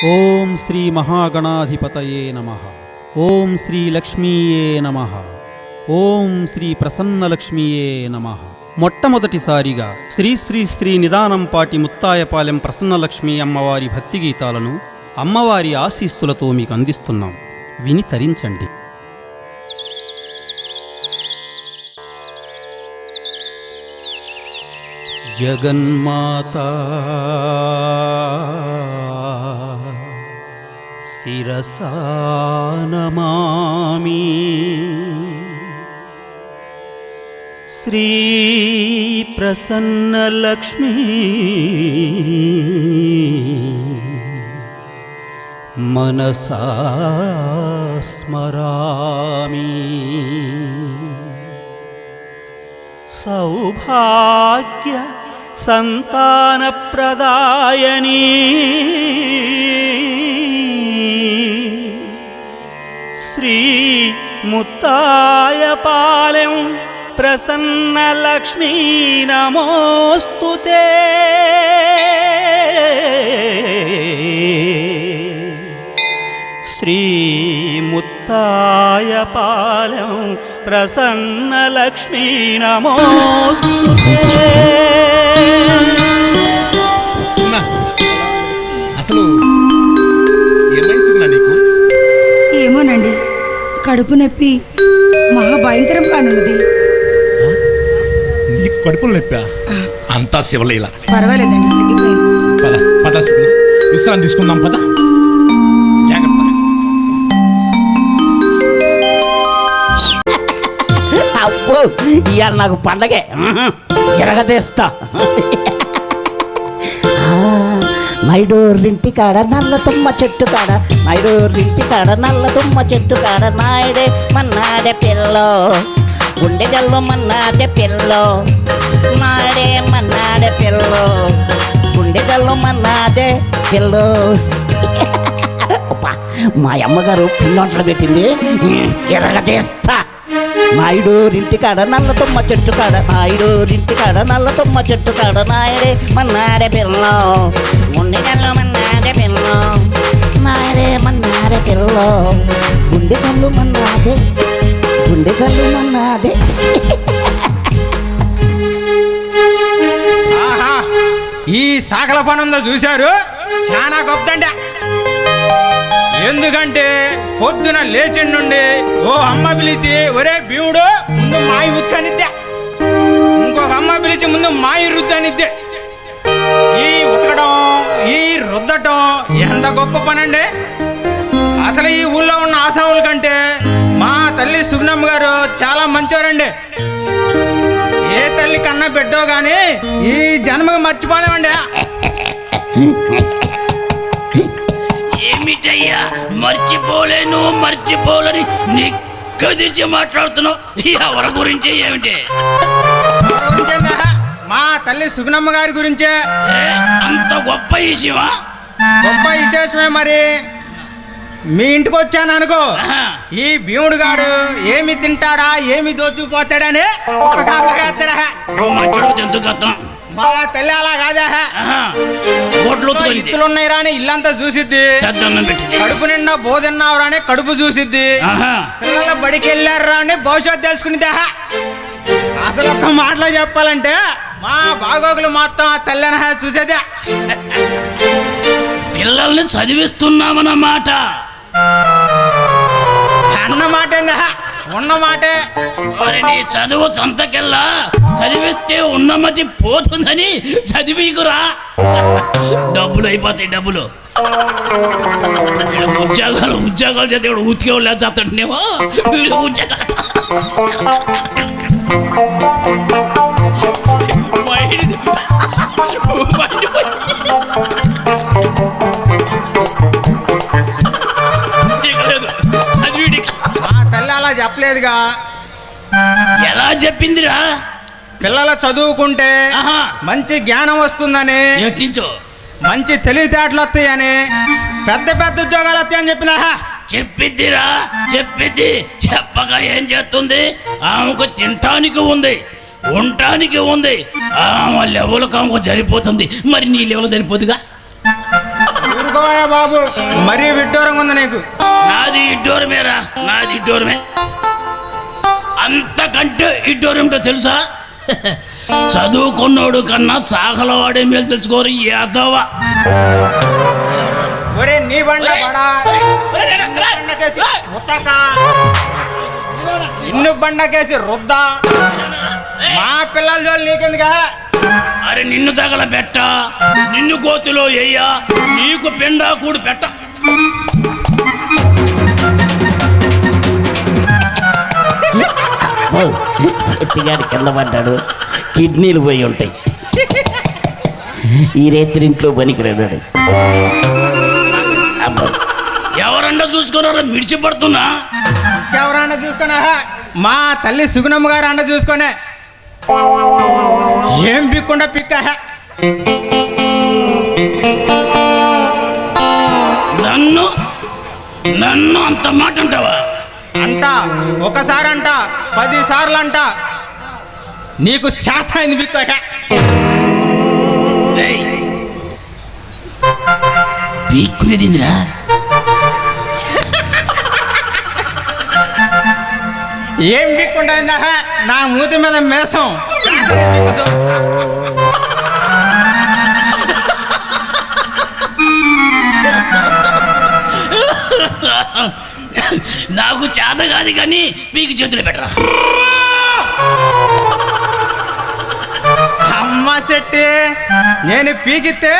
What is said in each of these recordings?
ఓం శ్రీ మహాగణాధిపతయే నమః. ఓం శ్రీ లక్ష్మీయే నమః. ఓం శ్రీ ప్రసన్నలక్ష్మీయే నమః. మొట్టమొదటిసారిగా శ్రీ శ్రీ శ్రీ నిదానంపాటి ముత్తాయపాలెం ప్రసన్నలక్ష్మీ అమ్మవారి భక్తి గీతాలను అమ్మవారి ఆశీస్సులతో మీకు అందిస్తున్నాం. విని తరించండి. జగన్మాతా శిరసా నమామి. శ్రీ ప్రసన్నలక్ష్మీ మనసా స్మరామి. సౌభాగ్య సంతానప్రదాయని శ్రీ ముత్తాయపాలెం ప్రసన్నలక్ష్మీ నమోస్తుతే. శ్రీ ముత్తాయపాలెం ప్రసన్నలక్ష్మీ నమోస్తుతే. అసలు ఏమైంది సున్నా నీకు? ఏమోనండి, కడుపు నొప్పి మహాభయంకరం కానున్నది. నీకు కడుపులు నొప్పా? అంతా శివలీల. పర్వాలేదండి, తగ్గిపోయింది. పద పద సున్నా, విశ్రాంతి తీసుకుందాం. పద, జాగ్రత్త. అబ్బో, ఇవాళ నాకు పండగే. ఎరగదేస్తా. మైడూరింటి కాడ నల్ల తుమ్మ చెట్టు కాడ, మైడూరింటి కాడ నల్ల తుమ్మ చెట్టు కాడ, నాయుడే మన్నాడే పిల్లో, గుండె జల్లు మన్నాడే పిల్లో, నాయుడే మన్నాడే పిల్లో, గుండె జల్లు మన్నాడే పిల్లో. మా అమ్మగారు పిన్నోట్లు పెట్టింది, ఎరగదేస్తా. నాయుడూరింటి కాడ నల్ల తుమ్మ చెట్టు కాడ, నాయుడూరింటి కాడ నల్ల తుమ్మ చెట్టు కాడ, నాయుడే మన్నాడే పిల్లో, గుండె కళ్ళు మన్నాడే పిల్లో, నాయుడే మన్నాడే పిల్లో, గుండె కళ్ళు మన్నాడే, గుండె కళ్ళు మన్నాడే. ఈ సాకల పనుందో చూశారు, చాలా గొప్పదండి. ఎందుకంటే పొద్దున లేచిండి నుండి ఓ అమ్మ పిలిచి ఒరే భీముడు ముందు మాయి ఉతకనిద్దే, ఇంకొక అమ్మ పిలిచి ముందు మాయి రుద్దనిద్దే. ఈ ఉతకడం ఈ రుద్దటం ఎంత గొప్ప పనండి. అసలు ఈ ఊళ్ళో ఉన్న ఆసాముల కంటే మా తల్లి సుగుణమ్మ గారు చాలా మంచివారండి. ఏ తల్లి కన్నా బిడ్డో గాని ఈ జన్మకు మర్చిపోలేమండి. ఏమిటయ్యా మర్చిపోలేను మర్చిపోలేని నిగ్గదించి మాట్లాడుతున్నావు? ఎవరి గురించి ఏమిటి? మా తల్లి సుగుణమ్మ గారి గురించే. అంత గొప్ప విషయమా? గొప్ప విశేషమే. మరి మీ ఇంటికి వచ్చాను అనుకో, ఈ భీముడు గాడు ఏమి తింటాడా ఏమి దోచుకుపోతాడని ఒక కాపలాగా మంచుడు ఎందుకు అర్థం? మా తల్లి అలా కాదా, ఇత్తులు ఉన్నాయి రాని ఇల్లంతా చూసిద్ది, కడుపు నిండా బోధన్నావు రాని కడుపు చూసిద్ది, పిల్లల బడికి వెళ్ళారు రాని భవిష్యత్తు తెలుసుకునిద్దా. అసలు ఒక్క మాటలో చెప్పాలంటే మా బాగోగులు మొత్తం ఆ తల్లి చూసేదే. పిల్లల్ని చదివిస్తున్నామన్నమాట. అన్నమాట ఉన్న మాటే. మరి నీ చదువు సంతకెల్లా చదివిస్తే ఉన్నమతి పోతుందని చదివికురా. డబ్బులు అయిపోతాయి, డబ్బులు. ఉద్యోగాలు చేస్తే ఉతికే వాళ్ళు చేస్తాడేమో ఉద్యోగాలు. తల్లి అలా చెప్పలేదుగా. ఎలా చెప్పిందిరా? పిల్లలు చదువుకుంటే మంచి జ్ఞానం వస్తుందని, మంచి తెలివితేటలు వస్తాయని, పెద్ద పెద్ద ఉద్యోగాలు వస్తాయని చెప్పిందా. చెప్పిద్దిరా, చెప్పింది. చెప్పగా ఏం చేస్తుంది? ఆమెకు తినటానికి ఉంది, ఉండటానికి ఉంది. ఆమె లెవెల్ ఆమెకు సరిపోతుంది. మరి నీ లెవెల్ సరిపోతుగా. ఊరుకోవయ్యా బాబు, మరీ విడ్డూరంగా ఉంది నీకు. నాది ఇడ్డోరమేరా, నాది ఇడ్డోరమే. అంతకంటే ఇడ్డోరేమిటో తెలుసా? చదువుకున్నోడు కన్నా సాగలవాడే మేలు తెలుసుకోరు యాదవ. ఒరే నీ బండ బడా, బండకేసి ఉత్తక, ఇన్ను బండకేసి రుద్దా, మా పిల్లల జోలు నీకెందుగా? అరే నిన్ను తగల పెట్ట, నిన్ను గోతిలో ఎయ్యా, నీకు పెండా కూడు పెట్ట. చెట్టుగాడి కింద పడ్డాడు, కిడ్నీలు పోయి ఉంటాయి. ఈ రేత్రి ఇంట్లో పనికిరాడు. ఎవరన్నా చూసుకున్నారో మిడిచిపడుతున్నా. ఎవరన్నా చూసుకున్నా? మా తల్లి సుగుణమ్మ గారు అండ చూసుకొనే. ఏం పిక్కుండా పిక్క. నన్ను నన్ను అంత మాట అంటావా? అంట, ఒకసారి అంట, 10 సార్లు అంట. నీకు శాత అయింది పిక్క. పీక్కునేదిందిరా. ఏం పిక్కుండా నా మూతి మీద మేసం. నాకు చేత కాదు కానీ పీకి చేతులు పెట్టరా. అమ్మ శెట్టి, నేను పీకితే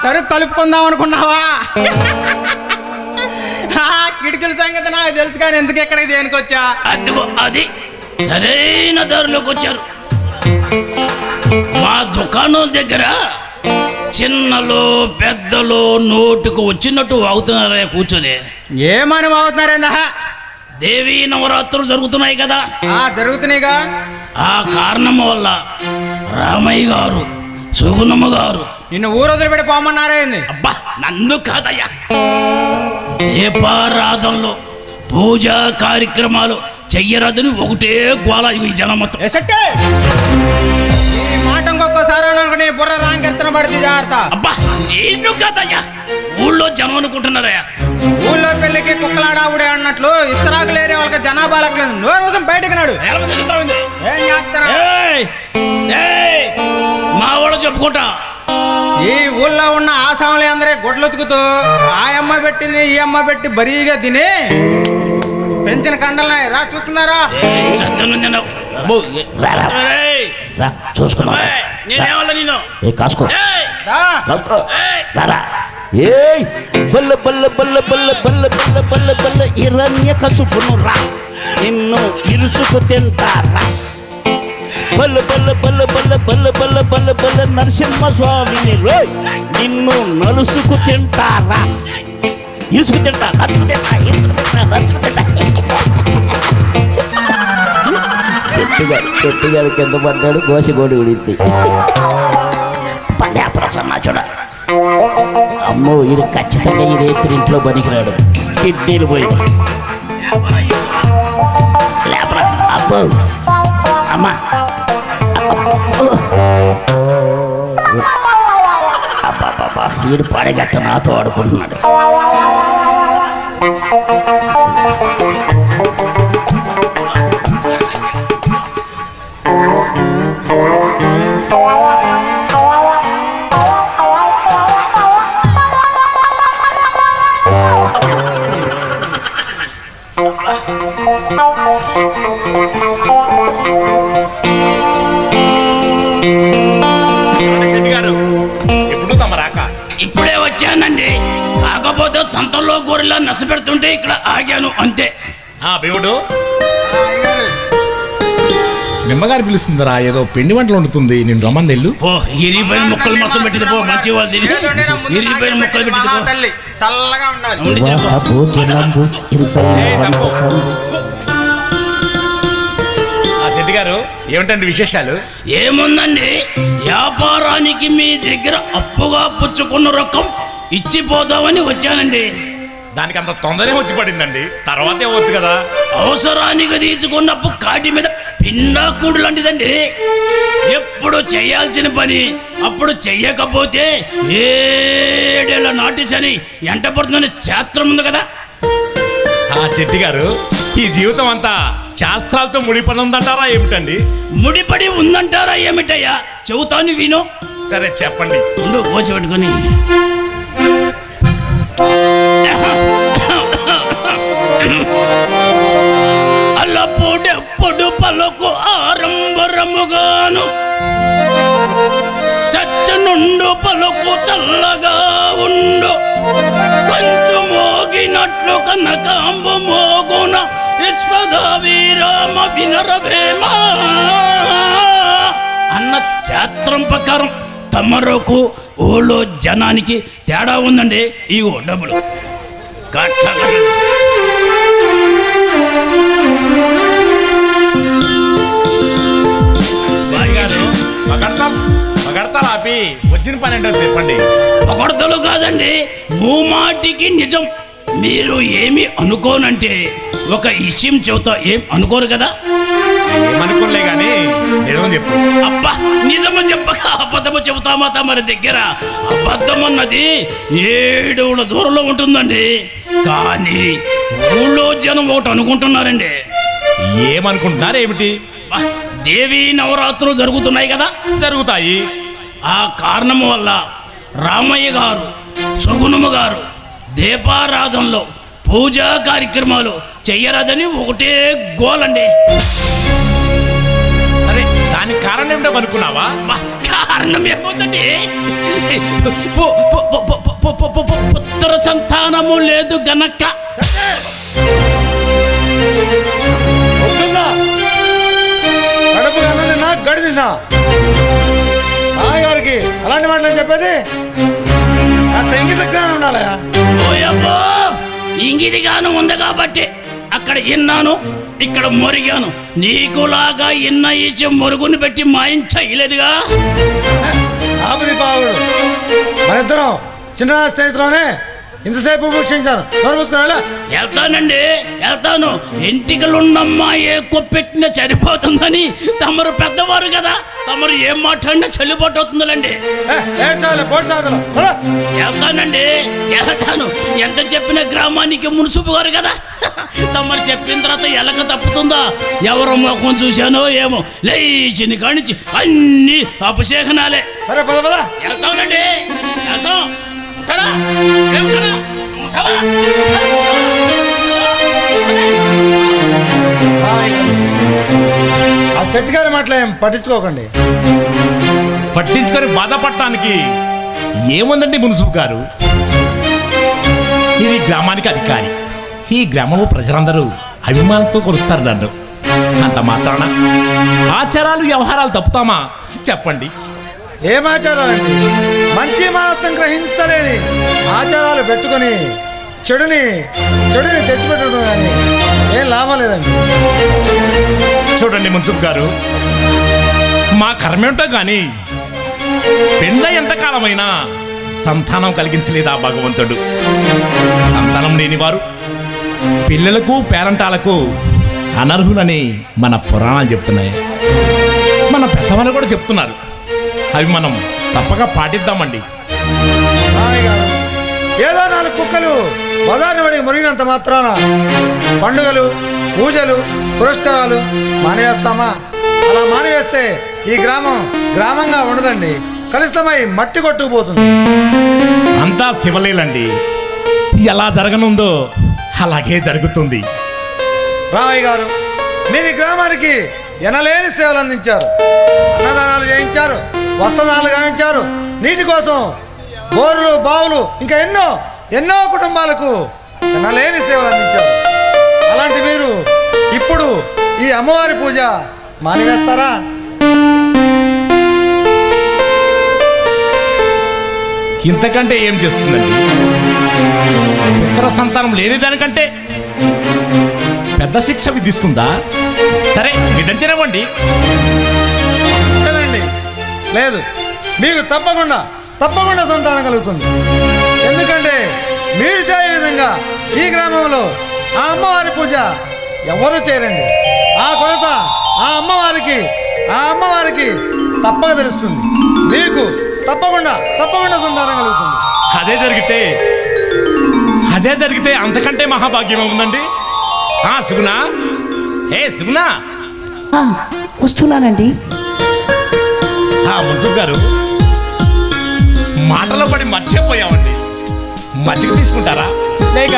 తరుగు కలుపుకుందాం అనుకున్నావా? కిటికీల సంగతి నాకు తెలుసు కానీ ఎందుకు ఎక్కడికి దేనికి వచ్చా? అదిగో అది సరైన దారిలోకి వచ్చారు. మా దుకాణం దగ్గర చిన్నలో పెద్దలో నోటుకు వచ్చినట్టు అవుతున్నారే కూర్చొని. ఏమని అవుతున్నారేందా? దేవీ నవరాత్రులు జరుగుతున్నాయి కదా. జరుగుతున్నాయిగా. ఆ కారణం వల్ల రామయ్య గారు, సుగుణమ్మ గారు నిన్ను ఊరు వదిలిపెట్టి పోమన్నారేంది? అబ్బా నన్ను కాదయ్యా, దీపారాధనలో పూజా కార్యక్రమాలు చెయ్యరాదని ఒకటే గోళ ఈ జనం మొత్తం. ఈ మాట ఇంకొకసారి అనుకుని బుర్ర రాంకెత్తన పడితే జాగ్రత్త. అబ్బా నేను కాదయ్యా, ఊళ్ళో జనం అనుకుంటున్నారయ్యా. ఊళ్ళో పెళ్లికి కుక్కలాడావుడే అన్నట్లు ఇస్తరాకులు ఏరే వాళ్ళకి జనాభా లెక్కలేదు. నోరు కోసం బయటకు నాడు. ఏం చేస్తారా? మా వాళ్ళు చెప్పుకుంటా. ఈ ఊళ్ళో ఉన్న ఆసాములు అందరే గొడ్లొతుకుతూ ఆ అమ్మ పెట్టింది ఈ అమ్మ పెట్టి బరీగా తిని పెంచిన కండలనాయి. రా చూస్తున్నారా? చూసుకున్నా నేనేవాళ్ళ నేను కాసుకో రా. కాసుకో రారా. ఏయ్ బల్ల బల్ల బల్ల బల్ల బల్ల బల్ల బల్ల బల్ల ఇరణ్య కసుపును రా, నిన్ను ఇరుసుకు తింటారా. బల్ల బల్ల బల్ల బల్ల బల్ల బల్ల బల్ల బల్ల నరసింహ స్వామిని రోయ్, నిన్ను నలుసుకు తింటారా. ఇరుసుకు తింటా, నలుసుకు తింటా, ఇరుసుకు తింటా, నలుసుకు తింటా. చెట్టుగారు కింద పడ్డాడు, గోసిగోడు ఉడిద్ది. పల్లె ప్రసన్న చూడ. అమ్మో ఇది ఖచ్చితంగా ఈ రేత్రి ఇంట్లో పనికిరాడు, కిడ్నీలు పోయింది. లేపరా అబ్బో అమ్మా. అబ్బాబ్బా వీడు పడగట్ట నాతో ఆడుకుంటున్నాడు. ఇప్పుడే వచ్చానండి, కాకపోతే సంతలో గొర్రెలా నస పెడుతుంటే ఇక్కడ ఆగాను అంతే. భీముడు నిమ్మగారు పిలుస్తుందిరా, ఏదో పిండి వంటలు వండుతుంది, నేను రమ్మని వెళ్ళు. పో ఇరిగిపోయిన ముక్కలు మొత్తం పెట్టింది పో, మంచి వాళ్ళు తిని ఇరిగిపోయిన ముక్కలు పెట్టింది పో. తల్లి చల్లగా ఉండాలి. శెట్టి గారు ఏమిటండి విశేషాలు? ఏముందండి, వ్యాపారానికి మీ దగ్గర అప్పుగా పుచ్చుకున్న రకం ఇచ్చిపోదామని వచ్చానండి. దానికి అంత తొందరగా వచ్చి పడిందండి, తర్వాతే వచ్చు కదా. అవసరానికి తీసుకున్నప్పుడు కాటి మీద పిండా కూడు లాంటిదండి. ఎప్పుడు చేయాల్సిన పని అప్పుడు చెయ్యకపోతే 7 ఏళ్ల నాటి చని ఎంట పడుతుందని శాస్త్రం ఉంది కదా. ఆ చెట్టి గారు, ఈ జీవితం అంతా శాస్త్రాలతో ముడిపడి ఉందంటారా ఏమిటండి? ముడిపడి ఉందంటారా ఏమిటయ్యా? చెబుతాను విను. సరే చెప్పండి. ముందు పోసి పెట్టుకొని అల్లప్పుడెప్పుడు పలుకు ఆరంభరముగాను చచ్చనుండు పలుకు చల్లగా ఉండు కొంచెం మోగినట్లు కనకాంబు మోగున విశ్వదావిరామ వినరభేమ అన్న శాస్త్రం ప్రకారం తమరకు ఊళ్ళో జనానికి తేడా ఉందండి. ఇగో డబ్బులు కట్ల వచ్చిన పని ఏంటో చెప్పండి. పొగడతలు కాదండి, మూమాటికి నిజం. మీరు ఏమి అనుకోనంటే ఒక విషయం చెబుతా, ఏం అనుకోరు కదా. ఏమనుకోలే గానీ నిజం చెప్పు. అబ్బా, నిజము చెప్పక అబద్ధము చెబుతామా తమరి దగ్గర? అబద్ధం అన్నది 7 ఊళ్ళ దూరంలో ఉంటుందండి. కానీ ఊళ్ళో జనం ఒకటి అనుకుంటున్నారండి. ఏమనుకుంటున్నారు ఏమిటి? అబ్బా, దేవీ నవరాత్రులు జరుగుతున్నాయి కదా. జరుగుతాయి. ఆ కారణం వల్ల రామయ్య గారు, సుగుణమ్మ గారు దీపారాధనలో పూజా కార్యక్రమాలు చెయ్యరాదని ఒకటే గోలండి. సరే, దానికి కారణం ఏమిటో అనుకున్నావా? కారణం ఏమవుతుంది? పుత్ర సంతానము లేదు గనక. కడుపు తిన్నా గడి తిన్నా గారికి అలాంటి మాటలు చెప్పేది కాస్త ఇంగిత జ్ఞానం ఉండాలి. ఓయబ్బో, ఇంగిదిగాను ఉంది కాబట్టి అక్కడ ఇన్నాను, ఇక్కడ మొరిగాను. నీకులాగా ఇన్న ఈచి మొరుగుని పెట్టి మాయం చేయలేదుగా. ఆపది పావుడు మనిద్దరం చిన్న స్నేహితులోనే ఇంతసేపు ఉపేక్షించాను. వెళ్తానండి, వెళ్తాను. ఎంటికలున్నమ్మా ఏ కొప్పెట్టిన చనిపోతుందని. తమరు పెద్దవారు కదా, తమరు ఏం మాట్లాడినా చల్లిపోతుందండి. వెళ్తానండి, వెళ్తాను. ఎంత చెప్పిన గ్రామానికి మున్సిపు గారు కదా. తమరు చెప్పిన తర్వాత ఎలక తప్పుతుందా? ఎవరో మొఖం చూశానో ఏమో, లేచిని కానించి అన్ని అభిషేకనాలే. సరే పద పద, వెళ్తానండి, వెళ్తాం. ఆ సెట్ గారి మాటలేం పట్టించుకోకండి. పట్టించుకొని బాధపడటానికి ఏముందండి మున్సిపు గారు? ఇది గ్రామానికి అధికారి. ఈ గ్రామంలో ప్రజలందరూ అభిమానంతో కొలుస్తారు నన్ను. అంత మాత్రాన ఆచారాలు వ్యవహారాలు తప్పుతామా చెప్పండి? ఏం ఆచారాలు అండి? మంచి మానవత్వం గ్రహించలేని ఆచారాలు పెట్టుకొని చెడుని తెచ్చిపెట్టడం కానీ ఏం లాభం లేదండి. చూడండి మున్సిపు గారు, మా కర్మేంటో కానీ పెళ్ళ ఎంతకాలమైనా సంతానం కలిగించలేదా భగవంతుడు? సంతానం లేనివారు పిల్లలకు పేరంటాలకు అనర్హులని మన పురాణాలు చెప్తున్నాయి. మన పెద్దవాళ్ళు కూడా చెప్తున్నారు. అవి మనం తప్పక పాటిద్దామండి. ఏదో 4 కుక్కలు బజారుని పడి మురిగినంత మాత్రాన పండుగలు, పూజలు, పురస్కారాలు మానివేస్తామా? అలా మానివేస్తే ఈ గ్రామం గ్రామంగా ఉండదండి, కలుషితమై మట్టి కొట్టుకుపోతుంది. అంతా శివలీలండి. ఎలా జరగనుందో అలాగే జరుగుతుంది. రామయ్య గారు, మీరు ఈ గ్రామానికి ఎనలేని సేవలు అందించారు. అన్నదానాలు చేయించారు, వస్త్రదానాలు గావించారు, నీటి కోసం బోరులు, బావులు, ఇంకా ఎన్నో కుటుంబాలకు ఎనలేని సేవలు అందించారు. అలాంటి మీరు ఇప్పుడు ఈ అమ్మవారి పూజ మానివేస్తారా? ఇంతకంటే ఏం చేస్తుందండి? పుత్ర సంతానం లేని దానికంటే పెద్ద శిక్ష విధిస్తుందా? సరే, విధించనివ్వండి. లేదండి, లేదు, మీకు తప్పకుండా సంతానం కలుగుతుంది. ఎందుకంటే మీరు చేయే విధంగా ఈ గ్రామంలో ఆ అమ్మవారి పూజ ఎవరు చేయరండి. ఆ కొరత ఆ అమ్మవారికి తప్పక తెలుస్తుంది. మీకు తప్పకుండా సంతానం కలుగుతుంది. అదే జరిగితే అంతకంటే మహాభాగ్యం ఉందండి. సుగుణ, సుగుణ, వస్తున్నానండి. మున్సబ్ గారు, మాటలో పడి మర్చిపోయామండి. మజ్జిగ తీసుకుంటారా లేక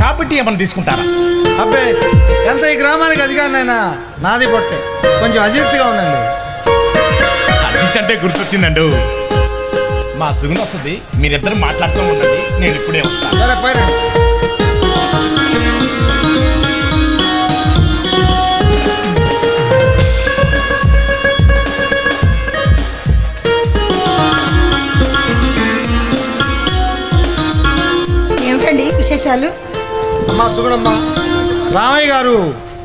కాబట్టి ఏమన్నా తీసుకుంటారా? అబ్బే, ఎంత ఈ గ్రామానికి అధికారినైనా నాది పొట్టే కొంచెం అజీర్తిగా ఉందండి. అంటే గుర్తొచ్చిందండు, మా సుగుణ వస్తుంది, మీరిద్దరు మాట్లాడుతూ ఉండండి, నేను ఇప్పుడే వస్తాను. సరే పోయినండి. ఏమిటండి విశేషాలు? అమ్మా సుగుణమ్మ, రామయ్య గారు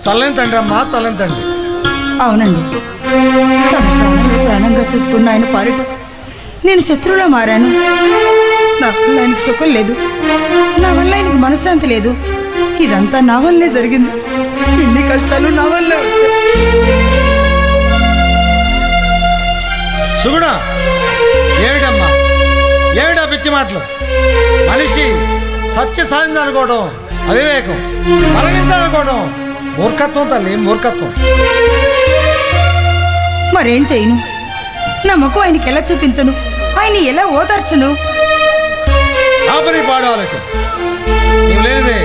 చల్లని తండ్రి అమ్మా, చల్లని తండ్రి. అవునండి, తన ప్రాణంలో ప్రాణంగా చూసుకున్న ఆయన పాలిట నేను శత్రువులా మారాను. నా వల్ల ఆయనకు సుఖం లేదు, నా వల్ల ఆయనకు మనశ్శాంతి లేదు. ఇదంతా నా వల్లే జరిగింది. ఇన్ని కష్టాలు నా వల్లే వచ్చాయి. సుగుణ, ఏమిటమ్మా, ఏమిటా పిచ్చి మాటలు? మనిషి సత్య సాధించాలనుకోవడం అవివేకం, మరణించాలనుకోవడం మూర్ఖత్వం తల్లి, మూర్ఖత్వం. మరేం చేయను? నమ్మకం ఆయనకి ఎలా చూపించను? ఆయన ఎలా ఓదార్చను? ఆపని పాడు ఆలోచన. నీవు లేనిదే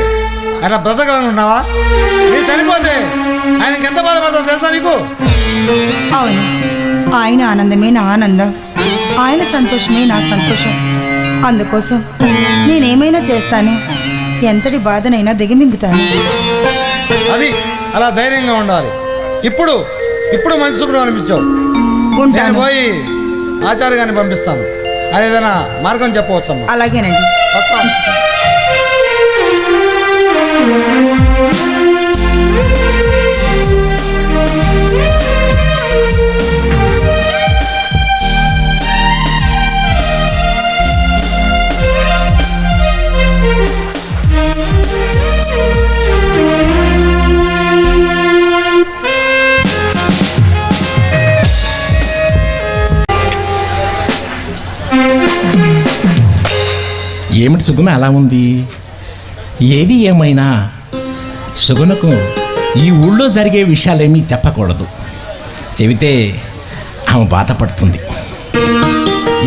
ఆయన బ్రతకాలనున్నావా? నీ చనిపోతే ఆయనకి ఎంత బాధపడతావు తెలుసా నీకు? అవును, ఆయన ఆనందమే నా ఆనందం, ఆయన సంతోషమే నా సంతోషం. అందుకోసం నేనేమైనా చేస్తాను, ఎంతటి బాధనైనా దిగమింగుతాను. అది అలా ధైర్యంగా ఉండాలి. ఇప్పుడు మంచి సుఖం అనిపించావు. నేను ఉంటాను. పోయి ఆచార్య గారిని పంపిస్తాను. ఆయన ఏదైనా మార్గం చెప్పవచ్చమ్మా. అలాగేనండి. వస్తాను. ఏమిటి సుగుణ అలా ఉంది? ఏది ఏమైనా సుగుణకు ఈ ఊళ్ళో జరిగే విషయాలేమీ చెప్పకూడదు. చెబితే ఆమె బాధపడుతుంది.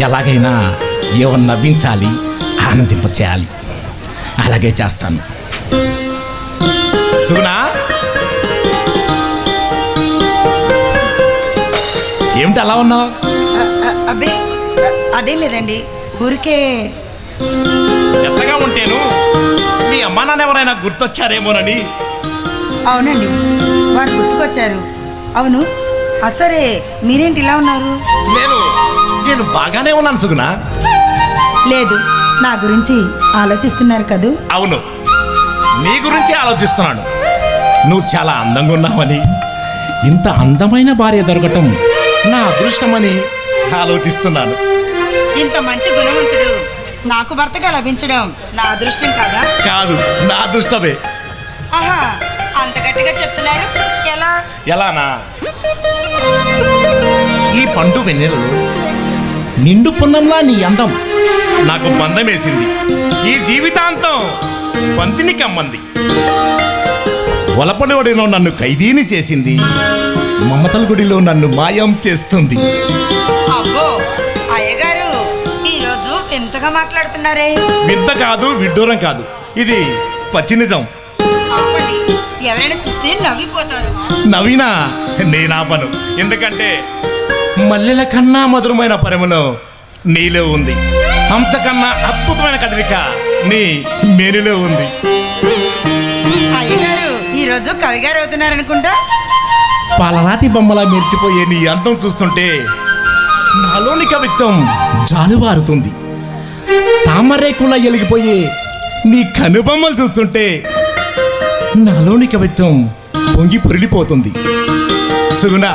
ఎలాగైనా ఏమన్నా నవ్వించాలి, ఆనందింపచేయాలి. అలాగే చేస్తాను. సుగుణ, ఏమిటి అలా ఉన్నావు? అబ్బే, అదేం లేదండి, ఊరికే. ఎంతగా ఉంటేను మీ అమ్మా నాన్న ఎవరైనా గుర్తొచ్చారేమోనని. అవునండి, వారు గుర్తుకొచ్చారు. అవును, సరే, మీరేంటి ఇలా ఉన్నారు? నేను బాగానే ఉన్నాను సుగుణ. లేదు, నా గురించి ఆలోచిస్తున్నారు కదూ? అవును, నీ గురించి ఆలోచిస్తున్నాను. నువ్వు చాలా అందంగా ఉన్నావని, ఇంత అందమైన భార్య దొరకటం నా అదృష్టమని ఆలోచిస్తున్నాను. ఇంత మంచి గుణవంతుడు నాకు భర్తగా లభించడం నా అదృష్టం కాదా? కాదు, నా అదృష్టమే. ఆహా, అంత గట్టిగా చెప్తున్నారు. ఎలానా? ఈ పండు వెన్నెలలో నిండు పున్నంలా నీ అందం నాకు బంధం వేసింది. ఈ జీవితాంతం బంతిని కమ్మంది. వలపడి ఒడిలో నన్ను ఖైదీని చేసింది. మమతల గుడిలో నన్ను మాయం చేస్తుంది. అబ్బో, అయ్యగారు ఈరోజు వింతగా మాట్లాడుతున్నారే. వింత కాదు, విడ్డూరం కాదు, ఇది పచ్చి నిజం. ఆపండి, ఎవరైనా చూస్తే నవ్విపోతారు. నవీనా, నేనాపను. ఎందుకంటే మల్లెల కన్నా మధురమైన పరిమళం నీలో ఉంది. అంతకన్నా అద్భుతమైన కదలిక నీ మేలులో ఉంది. అయ్యగారు ఈరోజు కవిగారు అవుతున్నారనుకుంటా. పాలరాతి బొమ్మలా మెరిచిపోయే నీ అందం చూస్తుంటే నాలోని కవిత్వం జాలువారుతుంది. తామరేకులా ఎలిగిపోయే నీ కనుబొమ్మలు చూస్తుంటే నాలోని కవిత్వం పొంగి పొరిలిపోతుంది. సుగుణ,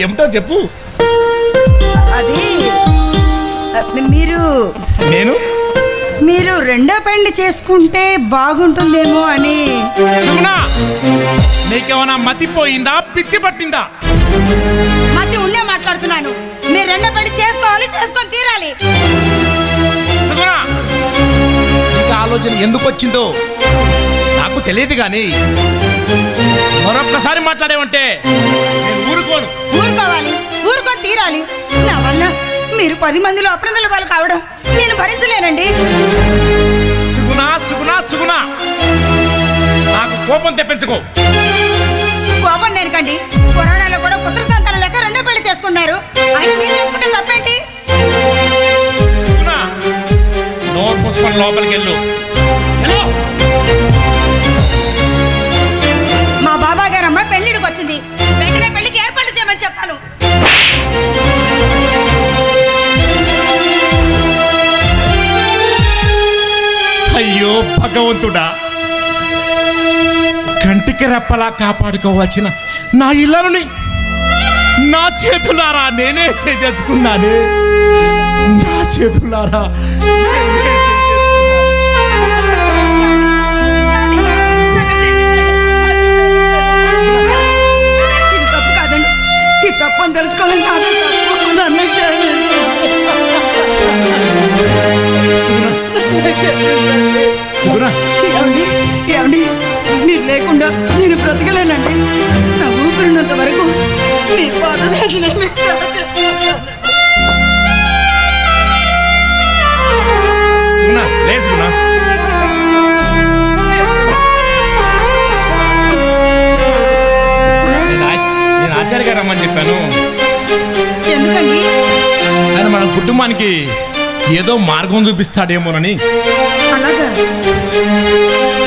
ఏమిటో చెప్పు. అది మీరు నేను మీరు రెండో పెళ్లి చేసుకుంటే బాగుంటుందేమో అని. సుగుణా, నీకేమైనా మతిపోయిందా, పిచ్చి పట్టిందా? మధ్య ఉండే మాట్లాడుతున్నాను. మీరు రెండో పెళ్లి చేసుకోవాలి, చేసుకొని తీరాలి. సుగుణా, నీకు ఆలోచన ఎందుకు వచ్చిందో నాకు తెలియదు కానీ మరొక్కసారి మాట్లాడేవంటే నేను ఊరుకోను. ఊరుకోవాలి, ఊరుకొని తీరాలి. నా వల్ల మీరు 10 మందిలో అప్రదల పాలు కావడం నేను భరించలేనండి. సుగుణా సుగుణా సుగుణా, నాకు కోపం తెప్పించుకో. కోపం దేనికండి? పురాణాల్లో కూడా పుత్ర సంతానం లెక్క రెండో పెళ్లి చేసుకున్నారు. ఆయన మీరు చేసుకుంటే తప్పేంటి? సుగుణా, నోరు మూసుకొని లోపలికి వెళ్ళు. మా బాబా గారు అమ్మాయి పెళ్లిడికి వచ్చింది. వెంటనే పెళ్లికి ఏర్పాటు చేయమని చెప్తాను. అయ్యో భగవంతుడా, కంటికి రెప్పలా కాపాడుకోవాల్సిన నా ఇళ్ళని నా చేతులారా నేనే చేజేసుకున్నానే. నా చేతులారా ఇది తప్పు కాదండి. ఈ తప్పు అని తెలుసుకోవాలని నాదే తప్పు. నన్ను క్షమించండి. సుగుణా, ఏమండి, ఏమండి, మీరు లేకుండా నేను బ్రతకలేనండి. నా ఊపిరినంత వరకు మీ పాదవేదన మీకు సుగుణా, లే సుగుణా. నేను ఆచార్య గారు రమ్మని చెప్పాను. ఎందుకండి? ఆయన మన కుటుంబానికి ఏదో మార్గం చూపిస్తాడేమోనని. అలాగా?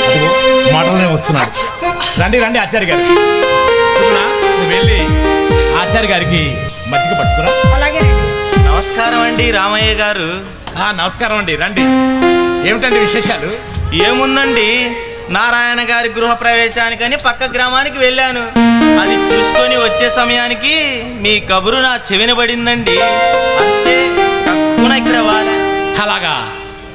అదిగో మాటలనే వస్తున్నాడు. రండి రండి ఆచార్య గారు. సుగుణా, నువ్వు వెళ్ళి ఆచార్య గారికి మజ్జిగ పట్టుకురా. అలాగే. నమస్కారం అండి రామయ్య గారు. నమస్కారం అండి, రండి. ఏమిటండి విశేషాలు? ఏముందండి, నారాయణ గారి గృహ ప్రవేశానికని పక్క గ్రామానికి వెళ్ళాను. అది చూసుకొని వచ్చే సమయానికి మీ కబురు నా చెవిన పడిందండి. అంతే, తక్కువ ఇక్కడ వాళ్ళ. అలాగా?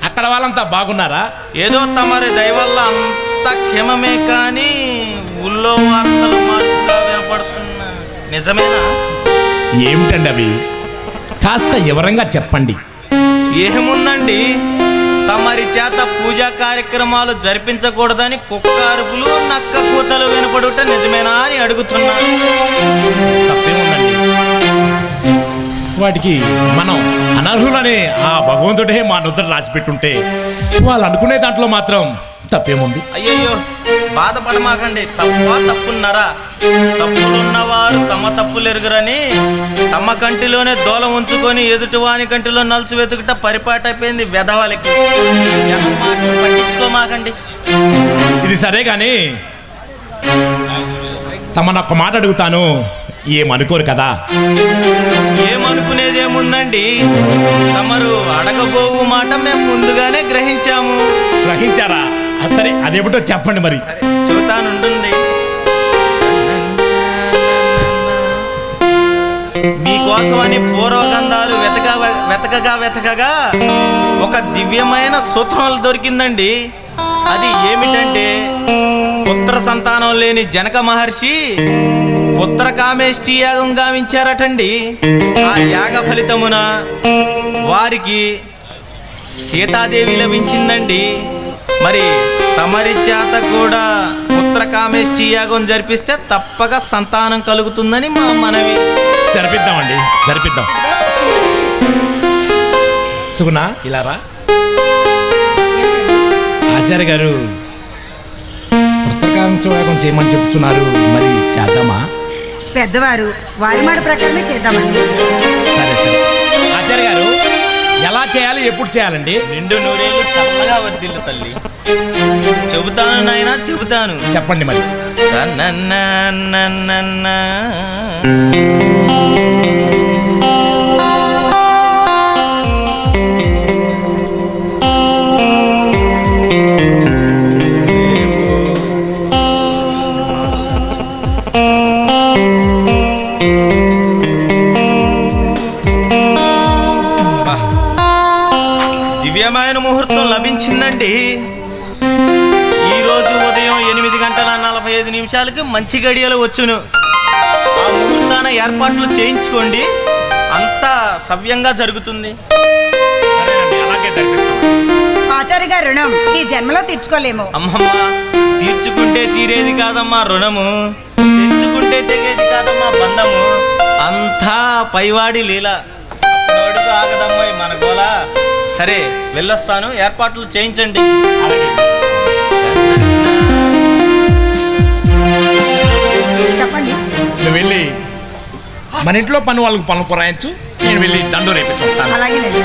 అక్కడ వాళ్ళంతా బాగున్నారా? ఏదో తమరి దయ వల్ల అంత క్షేమమే, కానీ ఊళ్ళో వార్తలు మార్పుగా వినపడుతున్నా. నిజమేనా? ఏమిటండి అవి? కాస్త వివరంగా చెప్పండి. ఏముందండి, తమరి చేత పూజా కార్యక్రమాలు జరిపించకూడదని కుక్క అరుపులు, నక్క కూతలు వినపడుట నిజమేనా అని అడుగుతున్నాను. తప్పేముందండి, వాటికి మనం అనర్హులనే ఆ భగవంతుడే మా నుదుట రాసిపెట్టుంటే వాళ్ళు అనుకునే దాంట్లో మాత్రం తప్పేముంది? అయ్యయ్యో, బాధపడమాకండి. తప్పున్నారా? తప్పులున్నవారు తమ తప్పులు ఎరుగురని తమ కంటిలోనే దూలం ఉంచుకొని ఎదుటివాని కంటిలో నలుసు వెతుకుట పరిపాటైపోయింది వెధవలకి. జనం మాటలు పట్టించుకోమాకండి. ఇది సరే కానీ తమనొక్క మాట అడుగుతాను, ఏమనుకోరు కదా? ఏమనుకునేదేముందండి, తమరు అడగబోవు మాట మేము ముందుగానే గ్రహించాము. గ్రహించారా? సరే అదేమిటో చెప్పండి మరి. చెబుతానుండండి. మీకోసమని పూర్వగంధాలు వెతకగా ఒక దివ్యమైన సూత్రం దొరికిందండి. అది ఏమిటంటే, పుత్ర సంతానం లేని జనక మహర్షి పుత్ర కామేష్టి యాగం గావించారటండి. ఆ యాగ ఫలితమున వారికి సీతాదేవి లభించిందండి. మరి తమరి చేత కూడా పుత్ర కామేష్టి యాగం జరిపిస్తే తప్పక సంతానం కలుగుతుందని మా మనవి. జరిపిద్దామండి, జరిపిద్దాం. సుగుణ ఇలా రా. ఆచార్య గారు పుస్తకాంశం చేయమని చెప్తున్నారు, మరి చేద్దామా? పెద్దవారు వారి మాట ప్రకారమే చేద్దామండి. సరే సరే. ఆచార్య గారు ఎలా చేయాలి, ఎప్పుడు చేయాలండి? నిండు నూరేళ్ళు చల్లగా వర్దిల్లు తల్లి. చెబుతాను నాయనా, చెబుతాను. చెప్పండి మరి. తన్నన్నన్నన్నన్న. దివ్యమైన ముహూర్తం లభించిందండి. ఈరోజు ఉదయం 8:45 మంచి గడియలు వచ్చును. ఆ ముహూర్తాన ఏర్పాట్లు చేయించుకోండి, అంతా సవ్యంగా జరుగుతుంది. ఆచార్య గారి రుణం ఈ జన్మలో తీర్చుకోలేము. అమ్మమ్మ, తీర్చుకుంటే తీరేది కాదమ్మా రుణము, తెచ్చుకుంటే తెగేది కాదమ్మా బంధము. అంతా పైవాడి లీల, అప్పుడోడుకు ఆగదమ్మా మన గోల. సరే వెళ్ళొస్తాను, ఏర్పాట్లు చేయించండి. చెప్పండి. నువ్వు వెళ్ళి మన ఇంట్లో పని వాళ్ళకి పనులు పురాయించు, నేను వెళ్ళి దండు రేపించి వస్తాను. అలాగేనండి.